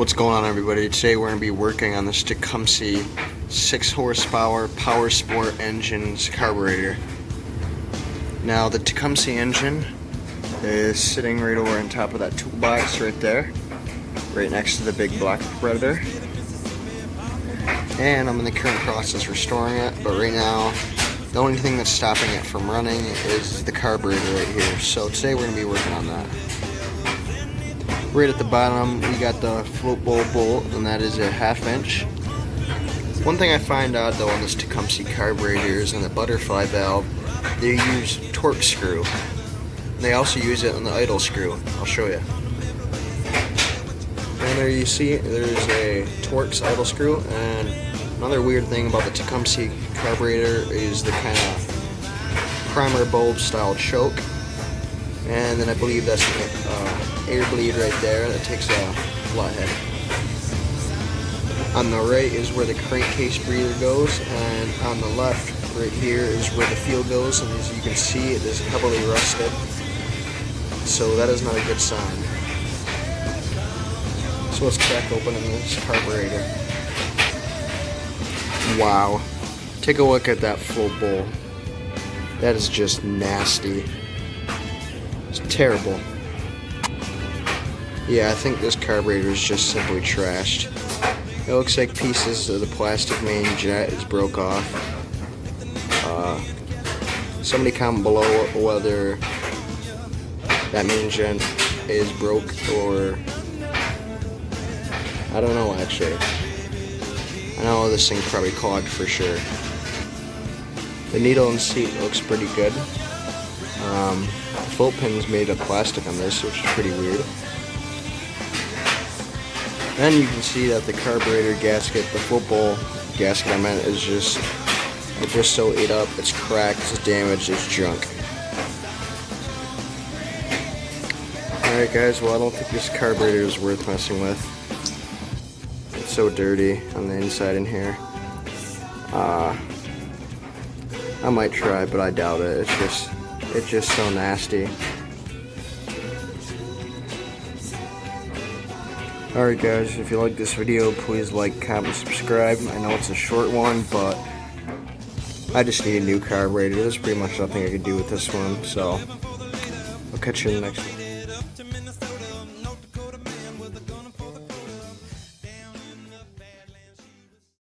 What's going on, everybody? Today we're going to be working on this Tecumseh 6 horsepower power sport engine's carburetor. Now the Tecumseh engine is sitting right over on top of that toolbox right there, right next to the big black Predator. And I'm in the current process restoring it, but right now the only thing that's stopping it from running is the carburetor right here. So today we're going to be working on that. Right at the bottom we got the float bowl bolt, and that is a 1/2 inch. One thing I find odd though on this Tecumseh carburetors and the butterfly valve, they use torque screw. They also use it on the idle screw. I'll show you. And there you see there's a Torx idle screw. And another weird thing about the Tecumseh carburetor is the kind of primer bulb style choke. And then I believe that's an air bleed right there that takes a flathead. On the right is where the crankcase breather goes, and on the left right here is where the fuel goes, and as you can see it is heavily rusted, so that is not a good sign. So let's crack open this carburetor. Wow, take a look at that float bowl. That is just nasty. It's terrible. Yeah, I think this carburetor is just simply trashed. It looks like pieces of the plastic main jet is broke off. Somebody comment below whether that main jet is broke or I don't know actually. I know this thing's probably clogged for sure. The needle and seat looks pretty good. The float pin's made of plastic on this, which is pretty weird. Then you can see that the carburetor gasket, the float bowl gasket I meant, is just so ate up, it's cracked, it's damaged, it's junk. Alright guys, well I don't think this carburetor is worth messing with. It's so dirty on the inside in here. I might try, but I doubt it. It's just so nasty. Alright guys, if you like this video, please like, comment, subscribe. I know it's a short one, but I just need a new carburetor. There's pretty much nothing I can do with this one, so I'll catch you in the next one.